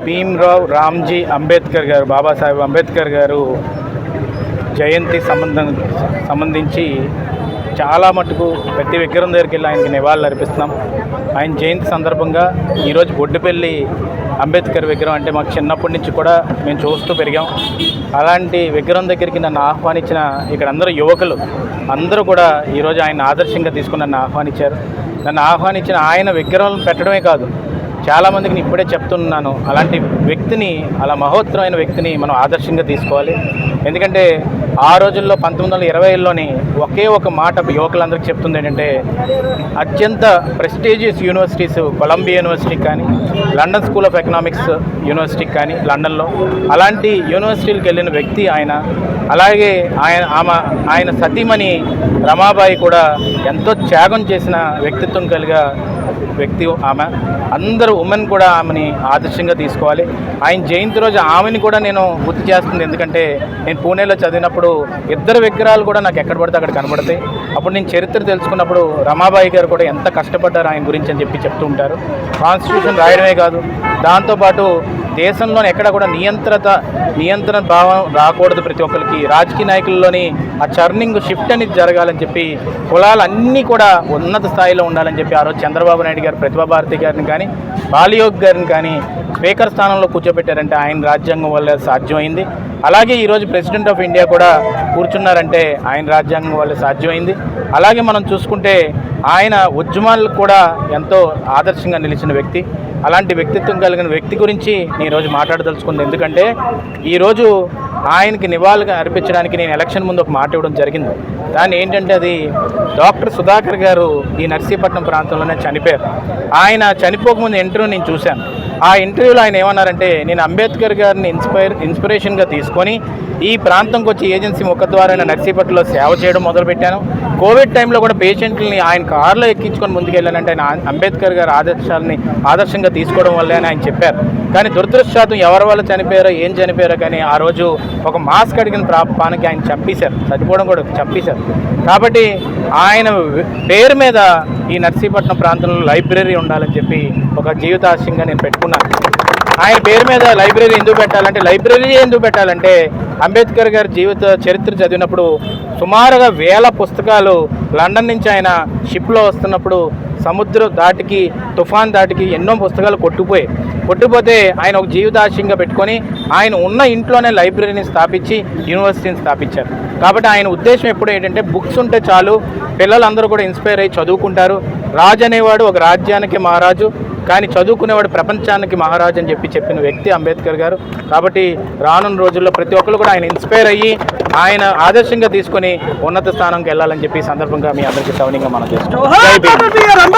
భీమ్రావ్ రామ్జీ అంబేద్కర్ గారు, బాబాసాహెబ్ అంబేద్కర్ గారు జయంతి సంబంధించి చాలా మటుకు ప్రతి విగ్రహం దగ్గరికి వెళ్ళి ఆయనకి నివాళులు అర్పిస్తున్నాం. ఆయన జయంతి సందర్భంగా ఈరోజు బొడ్డుపల్లి అంబేద్కర్ విగ్రహం అంటే మాకు చిన్నప్పటి నుంచి కూడా మేము చూస్తూ పెరిగాం. అలాంటి విగ్రహం దగ్గరికి నన్ను ఆహ్వానించిన ఇక్కడ అందరూ యువకులు అందరూ కూడా ఈరోజు ఆయన ఆదర్శంగా తీసుకుని నన్ను ఆహ్వానించారు. నన్ను ఆహ్వానించిన ఆయన విగ్రహం పెట్టడమే కాదు, చాలామందికి నేను ఇప్పుడే చెప్తున్నాను, అలాంటి వ్యక్తిని, అలా మహోత్తరమైన వ్యక్తిని మనం ఆదర్శంగా తీసుకోవాలి. ఎందుకంటే ఆ రోజుల్లో 1920లోని ఒకే ఒక మాట యువకులందరికీ చెప్తుంది ఏంటంటే, అత్యంత ప్రెస్టీజియస్ యూనివర్సిటీస్ కొలంబియా యూనివర్సిటీ కానీ, London school of economics university కానీ లండన్లో, అలాంటి యూనివర్సిటీలకు వెళ్ళిన వ్యక్తి ఆయన. అలాగే ఆయన సతీమణి రమాబాయి కూడా ఎంతో త్యాగం చేసిన వ్యక్తిత్వం కలిగిన వ్యక్తి ఆమె. అందరూ ఉమెన్ కూడా ఆమెని ఆదర్శంగా తీసుకోవాలి. ఆయన జయంతి రోజు ఆమెని కూడా నేను గుర్తు చేస్తుంది. ఎందుకంటే నేను పూణేలో చదివినప్పుడు ఇద్దరు విగ్రహాలు కూడా నాకు ఎక్కడ పడితే అక్కడ కనబడతాయి. అప్పుడు నేను చరిత్ర తెలుసుకున్నప్పుడు రమాబాయి గారు కూడా ఎంత కష్టపడ్డారు ఆయన గురించి అని చెప్తూ ఉంటారు. కాన్స్టిట్యూషన్ రాయడమే కాదు, దాంతోపాటు దేశంలోని ఎక్కడ కూడా నియంత్రణ భావం రాకూడదు. ప్రతి ఒక్కరికి రాజకీయ నాయకుల్లోని ఆ చర్నింగ్ షిఫ్ట్ అనేది జరగాలని చెప్పి, కులాలన్నీ కూడా ఉన్నత స్థాయిలో ఉండాలని చెప్పి ఆ రోజు చంద్రబాబు నాయుడు గారు ప్రతిభా భారతి గారిని కానీ, బాలయోగ్ గారిని కానీ స్పీకర్ స్థానంలో కూర్చోబెట్టారంటే ఆయన రాజ్యాంగం వల్ల సాధ్యమైంది. అలాగే ఈరోజు ప్రెసిడెంట్ ఆఫ్ ఇండియా కూడా కూర్చున్నారంటే ఆయన రాజ్యాంగం వల్ల సాధ్యమైంది. అలాగే మనం చూసుకుంటే ఆయన ఉద్యమాలకు కూడా ఎంతో ఆదర్శంగా నిలిచిన వ్యక్తి. అలాంటి వ్యక్తిత్వం కలిగిన వ్యక్తి గురించి నేను ఈరోజు మాట్లాడదలుచుకుంది. ఎందుకంటే ఈరోజు ఆయనకి నివాళులుగా అర్పించడానికి నేను ఎలక్షన్ ముందు ఒక మాట ఇవ్వడం జరిగింది. దాన్ని ఏంటంటే, అది డాక్టర్ సుధాకర్ గారు ఈ నర్సీపట్నం ప్రాంతంలోనే చనిపోయారు. ఆయన చనిపోకముందు ఇంటర్వ్యూ నేను చూశాను. ఆ ఇంటర్వ్యూలో ఆయన ఏమన్నారంటే, నేను అంబేద్కర్ గారిని ఇన్స్పిరేషన్గా తీసుకొని ఈ ప్రాంతంకి వచ్చి ఏజెన్సీ ముఖ ద్వారా నర్సీపట్నంలో సేవ చేయడం మొదలుపెట్టాను. కోవిడ్ టైంలో కూడా పేషెంట్లని ఆయన కారులో ఎక్కించుకొని ముందుకెళ్ళానంటే ఆయన అంబేద్కర్ గారి ఆదర్శంగా తీసుకోవడం వల్లే అని ఆయన చెప్పారు. కానీ దురదృష్టవశాత్తు ఎవరి వల్ల చనిపోయారో, ఏం చనిపోయారో కానీ ఆ రోజు ఒక మాస్క్ అడిగిన పాపానికి ఆయన చంపేశారు. చనిపోవడం కూడా చంపేశారు. కాబట్టి ఆయన పేరు మీద ఈ నర్సీపట్నం ప్రాంతంలో లైబ్రరీ ఉండాలని చెప్పి ఒక జీవితాశయంగా నేను పెట్టుకున్నాను. ఆయన పేరు మీద లైబ్రరీ ఎందుకు పెట్టాలంటే అంబేద్కర్ గారి జీవిత చరిత్ర చదివినప్పుడు సుమారుగా 1000 పుస్తకాలు లండన్ నుంచి ఆయన షిప్లో వస్తున్నప్పుడు సముద్రం దాటికి, తుఫాన్ దాటికి ఎన్నో పుస్తకాలు కొట్టుపోతే ఆయన ఒక జీవితాశయంగా పెట్టుకొని ఆయన ఉన్న ఇంట్లోనే లైబ్రరీని స్థాపించి యూనివర్సిటీని స్థాపించారు. కాబట్టి ఆయన ఉద్దేశం ఎప్పుడు ఏంటంటే, బుక్స్ ఉంటే చాలు, పిల్లలందరూ కూడా ఇన్స్పైర్ అయ్యి చదువుకుంటారు. రాజు అనేవాడు ఒక రాజ్యానికి మహారాజు, కానీ చదువుకునేవాడు ప్రపంచానికి మహారాజు అని చెప్పిన వ్యక్తి అంబేద్కర్ గారు. కాబట్టి రానున్న రోజుల్లో ప్రతి ఒక్కరు కూడా ఆయన ఇన్స్పైర్ అయ్యి ఆయన ఆదర్శంగా తీసుకొని ఉన్నత స్థానంకి వెళ్ళాలని చెప్పి సందర్భంగా మీ అందరికీ సౌన్యంగా మనం చేస్తాం.